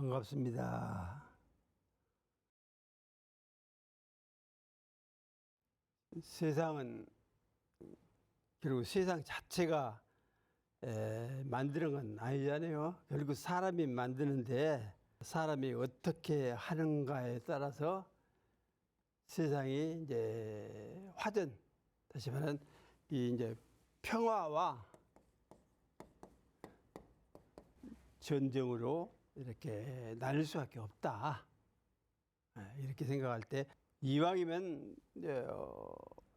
반갑습니다. 세상은 결국 세상 자체가 만드는 건 아니잖아요. 결국 사람이 만드는데 사람이 어떻게 하는가에 따라서 세상이 이제 화전, 다시 말하면 이 이제 평화와 전쟁으로 이렇게 나눌 수밖에 없다. 이렇게 생각할 때 이왕이면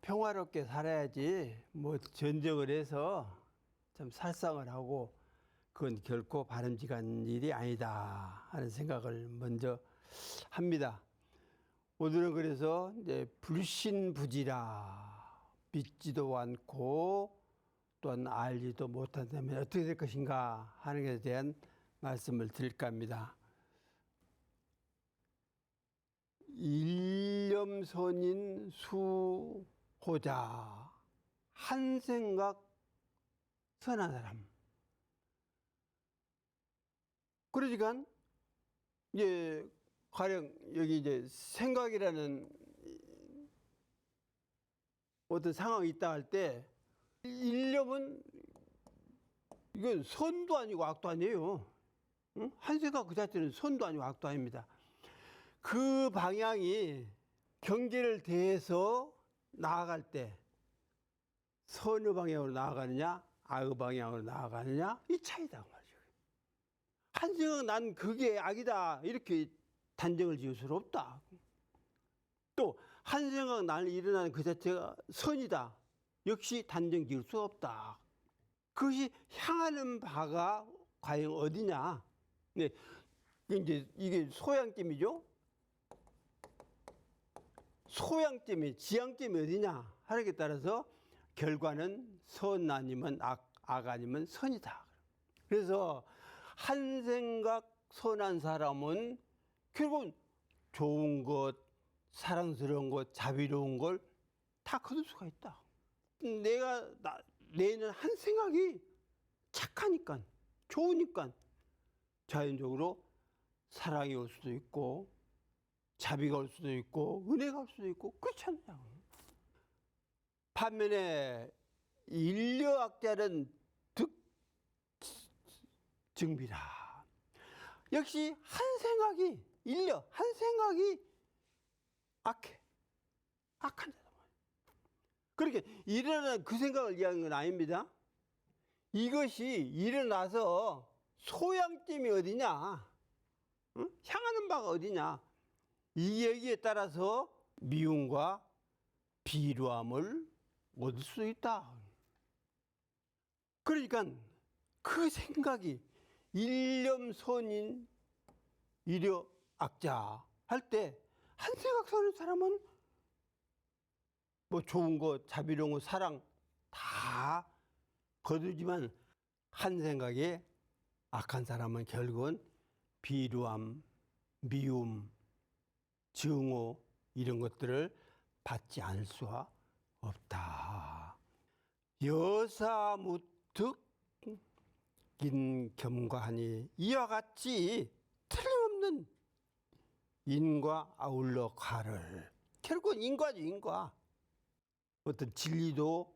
평화롭게 살아야지 뭐 전쟁을 해서 참 살상을 하고 그건 결코 바람직한 일이 아니다 하는 생각을 먼저 합니다. 오늘은 그래서 이제 불신부지라 믿지도 않고 또한 알지도 못한다면 어떻게 될 것인가 하는 것에 대한 말씀을 드릴까 합니다. 일념선인 수호자, 한 생각 선한 사람. 그러니까 이제 가령 여기 이제 생각이라는 어떤 상황이 있다 할 때 일념은 이건 선도 아니고 악도 아니에요. 응? 한 생각 그 자체는 선도 아니고 악도 아닙니다. 그 방향이 경계를 대해서 나아갈 때 선의 방향으로 나아가느냐 악의 방향으로 나아가느냐 이 차이다 말이죠. 한 생각 난 그게 악이다 이렇게 단정을 지을 수 없다. 또 한 생각 난 일어나는 그 자체가 선이다 역시 단정 지을 수 없다. 그것이 향하는 바가 과연 어디냐. 네, 이제 이게 소양점이죠. 소양점이 지향점이 어디냐 하는 게 따라서 결과는 선 아니면 악 아니면 선이다. 그래서 한 생각 선한 사람은 결국은 좋은 것, 사랑스러운 것, 자비로운 걸 다 거둘 수가 있다. 내는 한 생각이 착하니까, 좋으니까 자연적으로 사랑이 올 수도 있고 자비가 올 수도 있고 은혜가 올 수도 있고 그렇잖아요. 반면에 인려학자는 득증비라. 역시 한 생각이 한 생각이 악해. 악한 자다. 그렇게 일어나는 그 생각을 이야기하는 건 아닙니다. 이것이 일어나서 소양점이 어디냐, 응? 향하는 바가 어디냐, 이 얘기에 따라서 미움과 비루함을 얻을 수 있다. 그러니까 그 생각이 일념선인 일여악자 할 때 한 생각 서는 사람은 뭐 좋은 거, 자비로운 거, 사랑 다 거두지만 한 생각에 악한 사람은 결국은 비루함, 미움, 증오 이런 것들을 받지 않을 수가 없다. 여사무특 인겸과하니 이와 같이 틀림없는 인과 아울러 가를. 결국은 인과죠, 인과. 어떤 진리도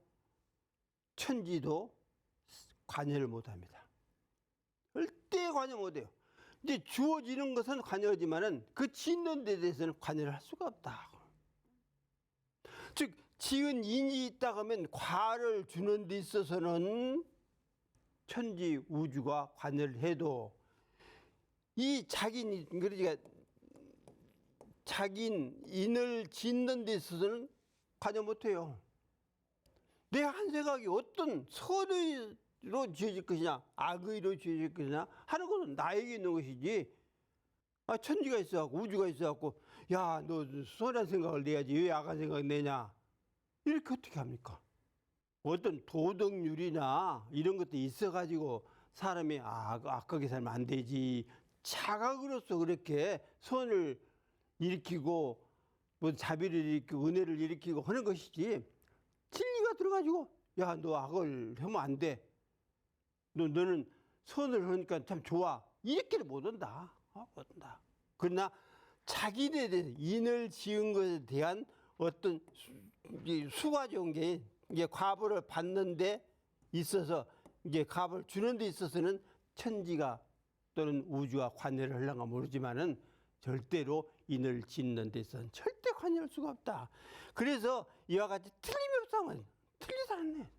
천지도 관여를 못합니다. 절대 관여 못해요. 이제 주어지는 것은 관여하지만은 그 짓는 데 대해서는 관여를 할 수가 없다. 즉 지은 인이 있다 하면 과를 주는 데 있어서는 천지 우주가 관여를 해도 이 자기 그러니까 자기인을 짓는 데 있어서는 관여 못해요. 내 한 생각이 어떤 선의로 지어질 것이냐 악의로 지어질 것이냐 하는 것은 나에게 있는 것이지, 천지가 있어갖고 우주가 있어갖고 야 너 선한 생각을 내야지 왜 악한 생각을 내냐 이렇게 어떻게 합니까? 어떤 도덕률이나 이런 것도 있어가지고 사람이 악하게 살면 안 되지 자각으로서 그렇게 선을 일으키고 뭐 자비를 일으키고 은혜를 일으키고 하는 것이지, 진리가 들어가지고 야 너 악을 하면 안 돼, 너는 선을 하니까 참 좋아 이렇게는 못 한다. 못한다. 그러나 자기에 대해서 인을 지은 것에 대한 어떤 수가적인 게 이게 과보를 받는 데 있어서 이게 값을 주는 데 있어서는 천지가 또는 우주가 관여를 하려가 모르지만은 절대로 인을 짓는 데 있어서는 절대 관여할 수가 없다. 그래서 이와 같이 틀림이 없다면 틀리지 않네.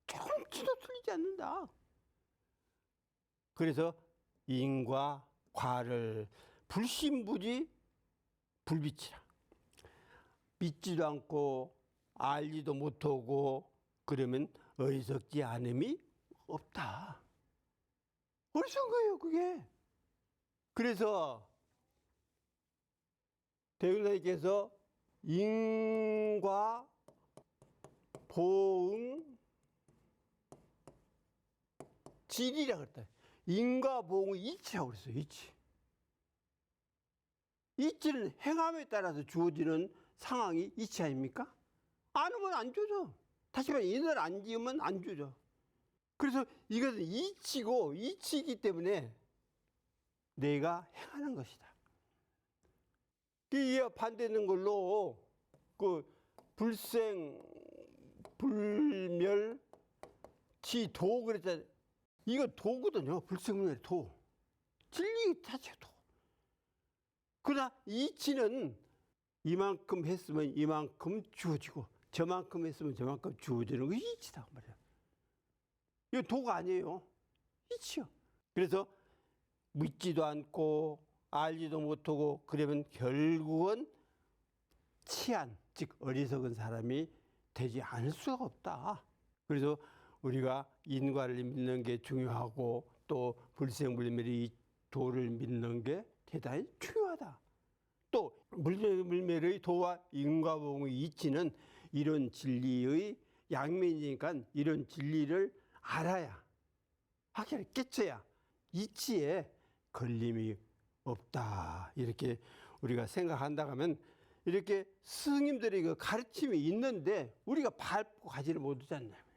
조금치도 틀리지 않는다. 그래서 인과 과를 불신부지 불빛이라. 믿지도 않고 알지도 못하고 그러면 어리석지 않음이 없다. 어리석은 거예요, 그게. 그래서 대운사님께서 인과 보응 질이라고 그랬다. 인과 보응의 이치라고 그랬어요, 이치. 이치는 행함에 따라서 주어지는 상황이 이치 아닙니까? 안 하면 안 주죠. 다시 말해, 인을 안 지으면 안 주죠. 그래서 이것은 이치고, 이치이기 때문에 내가 행하는 것이다. 이에 반대되는 걸로 그 불생, 불멸, 지도 그랬잖아요. 이거 도거든요. 불생불멸 도. 진리 자체가 도. 그러나 이치는 이만큼 했으면 이만큼 주어지고 저만큼 했으면 저만큼 주어지는 게 이치다 말이야. 이거 도가 아니에요. 이치요. 그래서 믿지도 않고 알지도 못하고 그러면 결국은 치안, 즉 어리석은 사람이 되지 않을 수가 없다. 그래서 우리가 인과를 믿는 게 중요하고 또 불생불멸의 도를 믿는 게 대단히 중요하다. 또 불생불멸의 도와 인과보응의 이치는 이런 진리의 양면이니까 이런 진리를 알아야 확실히 깨쳐야 이치에 걸림이 없다. 이렇게 우리가 생각한다고 하면 이렇게 스님들의 그 가르침이 있는데 우리가 밟고 가지를 못하잖아요.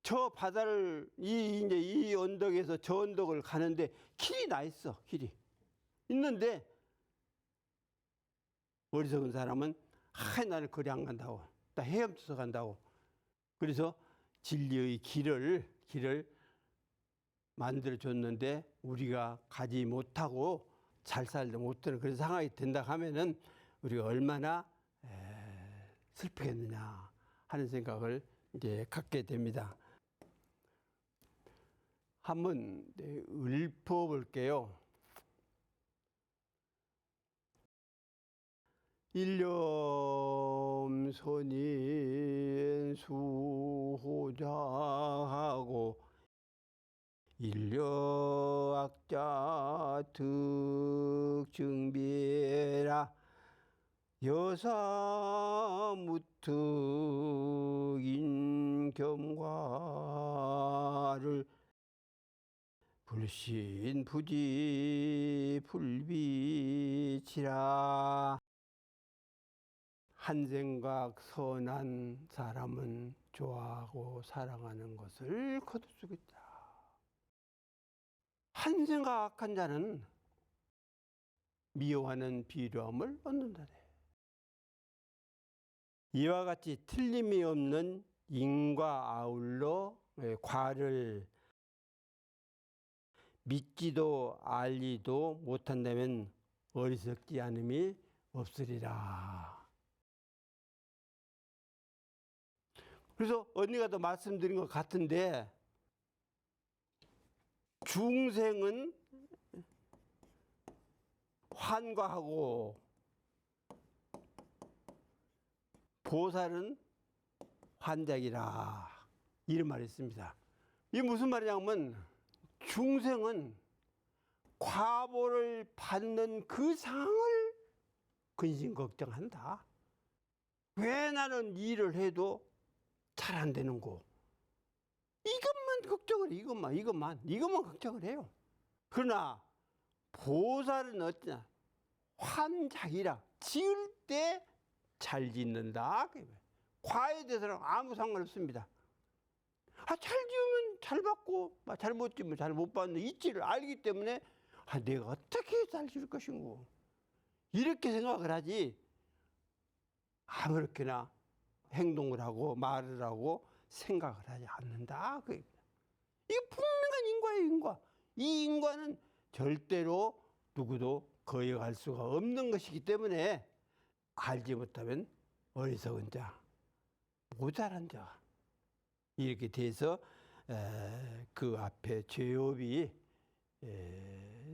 저 바다를 이제 이 언덕에서 저 언덕을 가는데 길이 나 있어. 길이 있는데 어리석은 사람은 나는 거리 안 간다고, 나 헤엄쳐서 간다고. 그래서 진리의 길을 만들어 줬는데 우리가 가지 못하고 잘 살지 못하는 그런 상황이 된다 하면은 우리가 얼마나 슬프겠느냐 하는 생각을 이제 갖게 됩니다. 한번 읊어볼게요. 일념선인 수호자하고 인력악자 득증비라 여사무특인 겸과를 불신부지 불빛이라. 한 생각 선한 사람은 좋아하고 사랑하는 것을 거둘 수 있다. 한 생각 악한 자는 미워하는 비료함을 얻는다네. 이와 같이 틀림이 없는 인과 아울러 과를 믿지도 알지도 못한다면 어리석지 않음이 없으리라. 그래서 언니가 더 말씀드린 것 같은데 중생은 환과하고 보살은 환작이라 이런 말이 있습니다. 이게 무슨 말이냐면 중생은 과보를 받는 그 상황을 근심 걱정한다. 왜 나는 일을 해도 잘 안 되는 거. 이것만 걱정을 해. 이것만 걱정을 해요. 그러나 보살은 어떠냐? 환작이라 지을 때 잘 짓는다. 과에 대해서는 아무 상관없습니다. 잘 지으면 잘 받고 잘 못 지으면 잘 못 받는 이치를 알기 때문에 내가 어떻게 살줄 것인고 이렇게 생각을 하지 아무렇게나 행동을 하고 말을 하고 생각을 하지 않는다. 이게 분명한 인과예요, 인과. 이 인과는 절대로 누구도 거역할 수가 없는 것이기 때문에 알지 못하면 어리석은 자, 모자란 자 이렇게 돼서 그 앞에 죄업이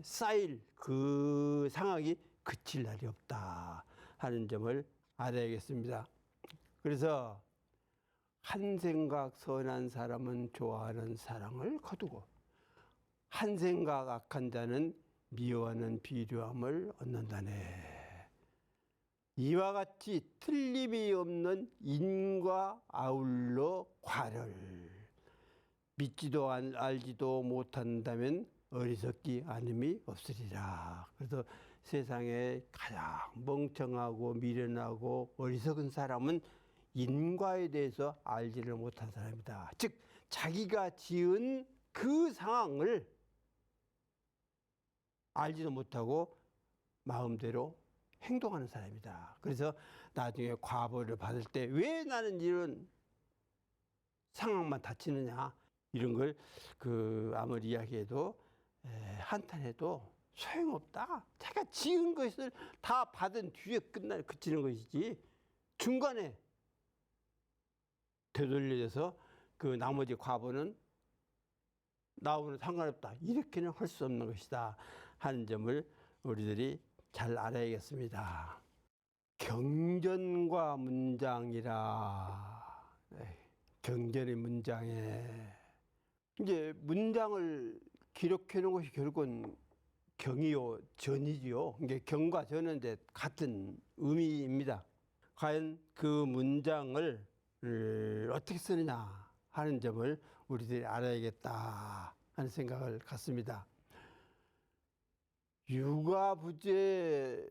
쌓일 그 상황이 그칠 날이 없다 하는 점을 알아야겠습니다. 그래서 한 생각 선한 사람은 좋아하는 사랑을 거두고 한 생각 악한 자는 미워하는 비료함을 얻는다네. 이와 같이 틀림이 없는 인과 아울러 과를 믿지도 알지도 못한다면 어리석기 않음이 없으리라. 그래서 세상에 가장 멍청하고 미련하고 어리석은 사람은 인과에 대해서 알지를 못한 사람이다. 즉 자기가 지은 그 상황을 알지도 못하고 마음대로 행동하는 사람이다. 그래서 나중에 과보를 받을 때 왜 나는 이런 상황만 닥치느냐 이런 걸 아무리 이야기해도 한탄해도 소용없다. 자기가 지은 것을 다 받은 뒤에 그치는 것이지 중간에 되돌려져서 그 나머지 과보는 나오는 상관없다. 이렇게는 할 수 없는 것이다 하는 점을 우리들이 잘 알아야겠습니다. 경전과 문장이라. 경전의 문장에 이제 문장을 기록해 놓은 것이 결국은 경이요 전이지요. 이게 경과 전은 이제 같은 의미입니다. 과연 그 문장을 어떻게 쓰느냐 하는 점을 우리들이 알아야겠다 하는 생각을 갖습니다. 육아부재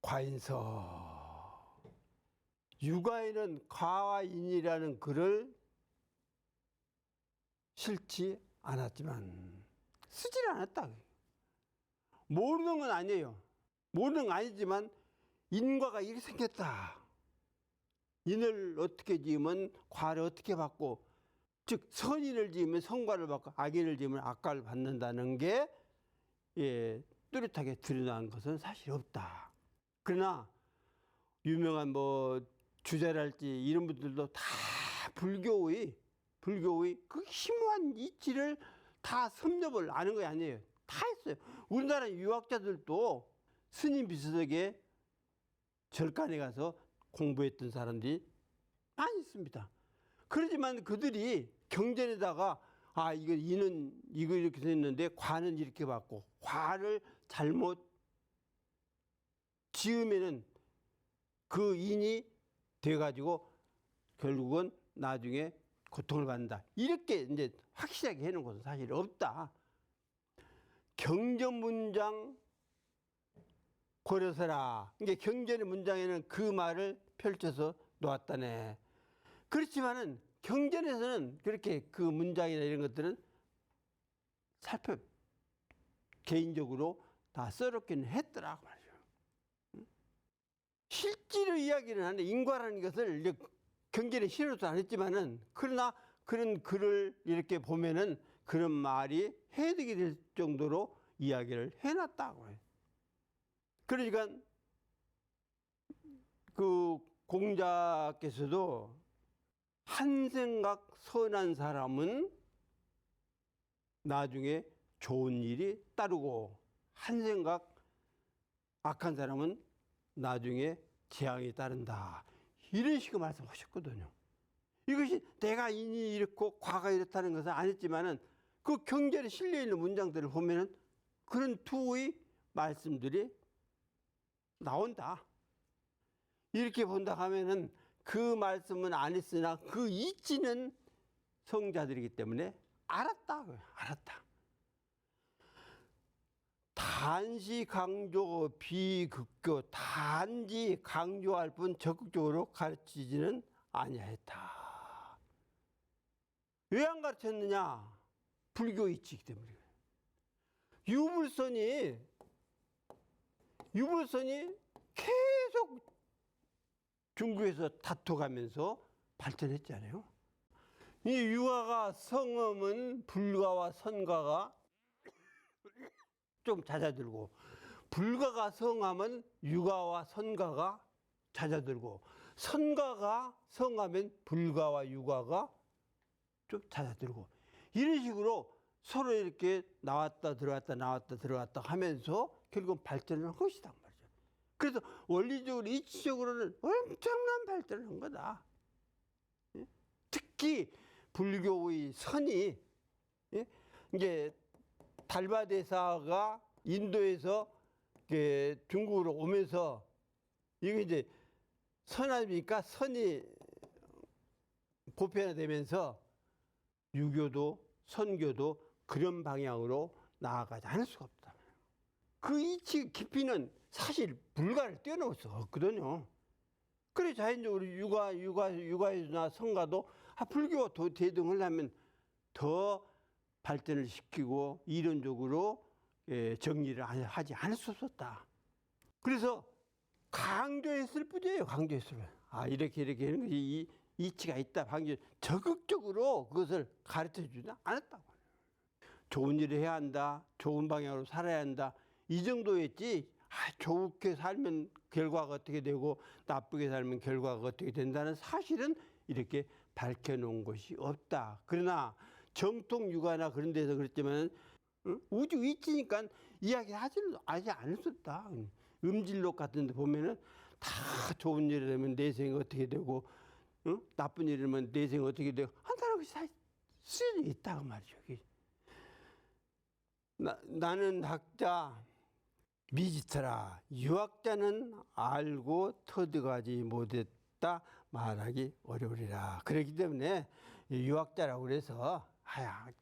과인서. 육아에는 과인이라는 글을 싫지 않았지만 쓰지를 않았다. 모르는 건 아니에요. 모르는 건 아니지만 인과가 이렇게 생겼다. 인을 어떻게 지으면 과를 어떻게 받고, 즉 선인을 지으면 선과를 받고 악인을 지으면 악과를 받는다는 게 뚜렷하게 드러난 것은 사실 없다. 그러나 유명한 주제랄지 이런 분들도 다 불교의 그 심오한 이치를 다 섭렵을 아는 거 아니에요. 다 했어요. 우리나라 유학자들도 스님 비서덕에 절간에 가서 공부했던 사람들이 많이 있습니다. 그렇지만 그들이 경전에다가 이는 이거 이렇게 됐는데 과는 이렇게 받고 과를 잘못 지으면은 그 인이 돼가지고 결국은 나중에 고통을 받는다. 이렇게 이제 확실하게 해놓은 것은 사실 없다. 경전 문장 고려서라. 이게 경전의 문장에는 그 말을 펼쳐서 놓았다네. 그렇지만은 경전에서는 그렇게 그 문장이나 이런 것들은 개인적으로 다 써놓기는 했더라고 말이죠. 실제로 이야기는 하는데 인과라는 것을 경전에 실어도 안 했지만은 그러나 그런 글을 이렇게 보면은 그런 말이 해득이 될 정도로 이야기를 해놨다고 해요. 그러니까 그 공자께서도 한 생각 선한 사람은 나중에 좋은 일이 따르고 한 생각 악한 사람은 나중에 재앙이 따른다. 이런 식으로 말씀하셨거든요. 이것이 내가 인이 이렇고 과가 이렇다는 것은 아니지만은 그 경전에 실려 있는 문장들을 보면은 그런 투의 말씀들이 나온다. 이렇게 본다 하면은 그 말씀은 안 했으나 그 이치는 성자들이기 때문에 알았다. 단시 강조 비극교, 단지 강조할 뿐 적극적으로 가르치지는 아니하였다. 왜 안 가르쳤느냐? 불교 이치이기 때문에. 유불선이 계속 중국에서 다퉈가면서 발전했잖아요. 이 유가가 성음은 불가와 선가가 좀 잦아들고, 불가가 성하면 유가와 선가가 잦아들고, 선가가 성하면 불가와 유가가 좀 잦아들고, 이런 식으로 서로 이렇게 나왔다 들어왔다 나왔다 들어왔다 하면서 결국 발전을 한 것이다 말이죠. 그래서 원리적으로 이치적으로는 엄청난 발전을 한 거다. 특히 불교의 선이, 이제 달바대사가 인도에서 중국으로 오면서 이게 이제 선하니까 선이 보편화되면서 유교도 선교도 그런 방향으로 나아가지 않을 수가 없다. 그 이치 깊이는 사실 불가를 뛰어넘을 수가 없거든요. 그래 자연적으로 유가나 성가도 불교와 대등을 하면 더 발전을 시키고 이론적으로 정리를 하지 않을 수 없었다. 그래서 강조했을 뿐이에요. 강조했을 뿐. 이렇게 하는 것이 이 이치가 있다. 적극적으로 그것을 가르쳐주지 않았다고. 좋은 일을 해야 한다. 좋은 방향으로 살아야 한다. 이 정도였지. 좋게 살면 결과가 어떻게 되고 나쁘게 살면 결과가 어떻게 된다는 사실은 이렇게 밝혀놓은 것이 없다. 그러나 정통 육아나 그런 데서 그랬지만 우주 이치니까 이야기하지 않을 수 없다. 음질록 같은 데 보면은 다 좋은 일을 하면 내생이 어떻게 되고 나쁜 일을 하면 내생이 어떻게 되고 한다는 것이 다 쓰여져 있다고 말이죠. 나는 학자 미지터라. 유학자는 알고 터득하지 못했다 말하기 어려우리라. 그렇기 때문에 유학자라고 그래서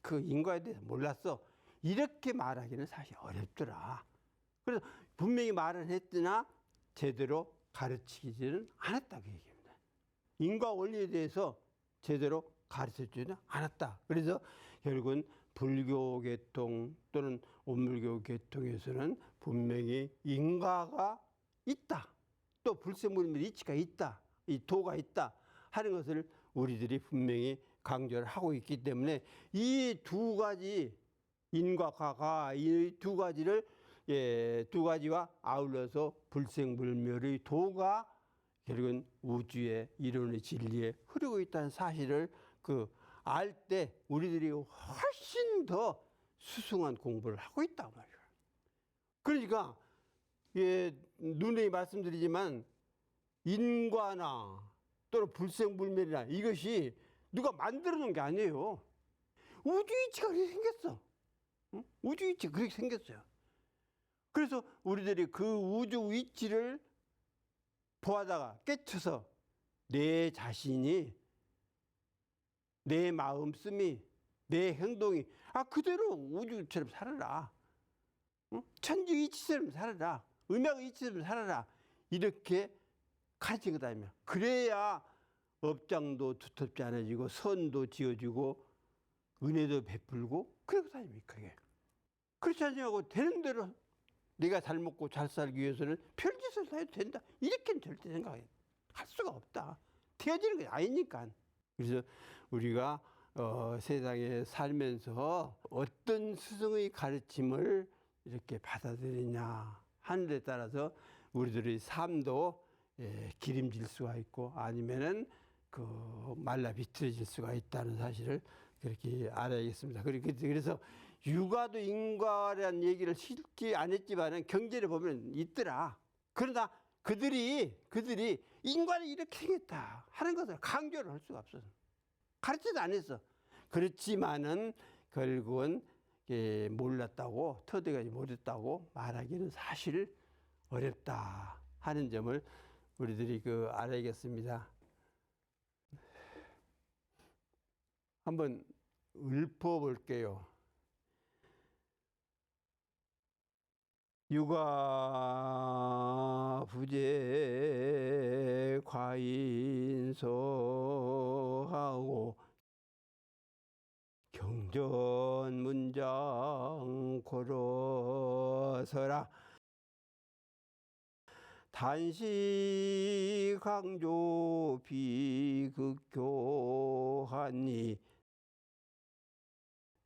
그 인과에 대해서 몰랐어 이렇게 말하기는 사실 어렵더라. 그래서 분명히 말은 했으나 제대로 가르치지는 않았다 그 얘기입니다. 인과 원리에 대해서 제대로 가르쳐주지는 않았다. 그래서 결국은 불교 계통 또는 온불교 계통에서는 분명히 인과가 있다. 또 불생불멸 이치가 있다. 이 도가 있다 하는 것을 우리들이 분명히 강조를 하고 있기 때문에 이 두 가지 인과 가가 이 두 가지를 두 가지와 아울러서 불생불멸의 도가 결국은 우주의 이론의 진리에 흐르고 있다는 사실을 알 때 우리들이 훨씬 더 수승한 공부를 하고 있단 말이에요. 그러니까 누누이 말씀드리지만 인과나 또는 불생불멸이나 이것이 누가 만들어 놓은 게 아니에요. 우주이치가 그렇게 생겼어. 우주이치가 그렇게 생겼어요. 그래서 우리들이 그 우주이치를 보아다가 깨쳐서 내 자신이 내 마음씀이 내 행동이 그대로 우주처럼 살아라. 천지이치처럼 살아라. 음양이치처럼 살아라. 이렇게 가르친 거다. 그래야 업장도 두텁지 않아지고 선도 지어지고 은혜도 베풀고 그러고 다닙니까? 그렇지 않냐고 되는 대로 내가 잘 먹고 잘 살기 위해서는 별짓을 다 해도 된다. 이렇게는 절대 생각할 수가 없다. 되어지는 게 아니니까. 그래서 우리가 세상에 살면서 어떤 스승의 가르침을 이렇게 받아들이냐 하는 데 따라서 우리들의 삶도 기름질 수가 있고 아니면은 말라 비틀어질 수가 있다는 사실을 그렇게 알아야겠습니다. 그래서 육아도 인과라는 얘기를 실지 안 했지만은 경제를 보면 있더라. 그러나 그들이 인과는 이렇게 생겼다 하는 것을 강조를 할 수가 없어. 가르치도 안 했어. 그렇지만은 결국은 몰랐다고 터득하지 못했다고 말하기는 사실 어렵다 하는 점을 우리들이 알아야겠습니다. 한번 읊어볼게요. 육아 부재 과인소하고 경 정전문장 고로서라 단시 강조 비극교하니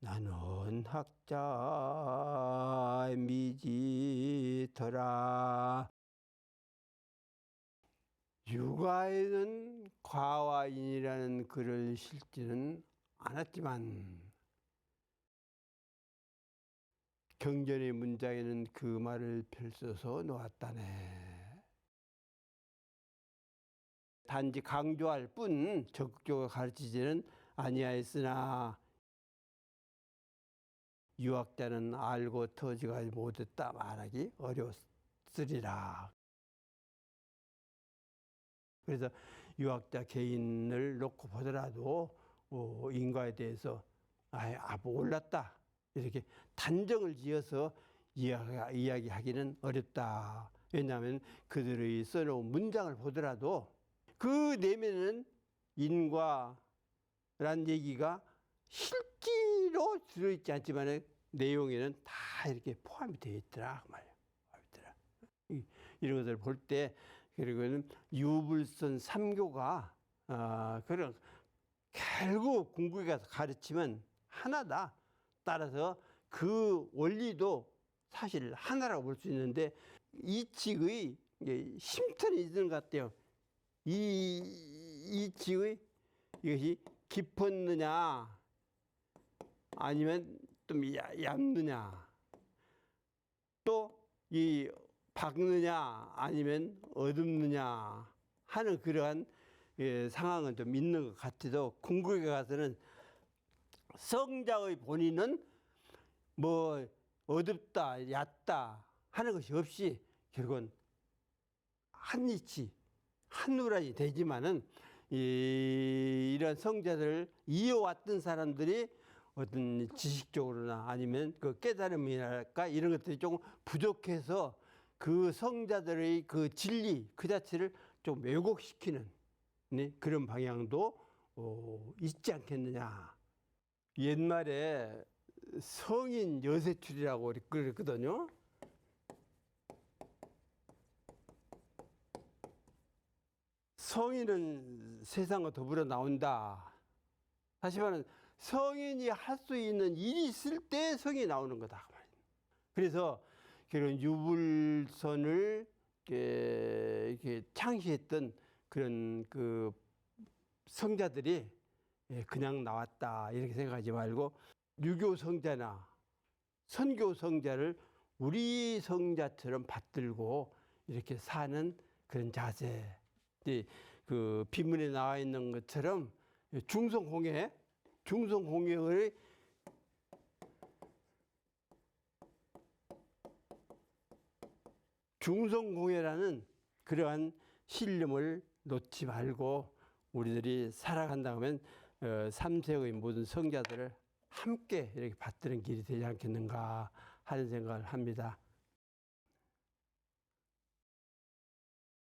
나는 학자 미지터라. 육아에는 과와인이라는 글을 실지는 않았지만 경전의 문장에는 그 말을 펼쳐서 놓았다네. 단지 강조할 뿐 적극적으로 가르치지는 아니하였으나 유학자는 알고 터지가 못했다 말하기 어려웠으리라. 그래서 유학자 개인을 놓고 보더라도 인과에 대해서 몰랐다 이렇게 단정을 지어서 이야기하기는 어렵다. 왜냐하면 그들의 써놓은 문장을 보더라도 그 내면에는 인과란 얘기가 실제로 들어있지 않지만 내용에는 다 이렇게 포함이 되어 있더라 그 말이야. 이런 것을 볼 때 그리고는 유불선 삼교가 그런 결국 궁극에 가서 가르치면 하나다. 따라서 그 원리도 사실 하나라고 볼 수 있는데 이칙의 심턴이 있는 것 같아요. 이칙의 이것이 깊었느냐 아니면 좀 얇느냐 또 이 박느냐 아니면 어둡느냐 하는 그러한 상황은 좀 있는 것 같아도 궁극에 가서는 성자의 본인은 뭐 어둡다 얕다 하는 것이 없이 결국은 한 이치 한 누란이 되지만은 이런 성자들을 이어왔던 사람들이 어떤 지식적으로나 아니면 그 깨달음이랄까 이런 것들이 조금 부족해서 그 성자들의 그 진리 그 자체를 좀 왜곡시키는 그런 방향도 있지 않겠느냐. 옛말에 성인 여세출이라고 그랬거든요. 성인은 세상과 더불어 나온다. 다시 말하면 성인이 할 수 있는 일이 있을 때 성이 나오는 거다. 그래서 그런 유불선을 이렇게 창시했던 그런 그 성자들이 그냥 나왔다 이렇게 생각하지 말고 유교 성자나 선교 성자를 우리 성자처럼 받들고 이렇게 사는 그런 자세. 그 비문에 나와 있는 것처럼 중성공예의 중성공예라는 그러한 신념을 놓지 말고 우리들이 살아간다 하면 3세의 모든 성자들을 함께 이렇게 받드는 길이 되지 않겠는가 하는 생각을 합니다.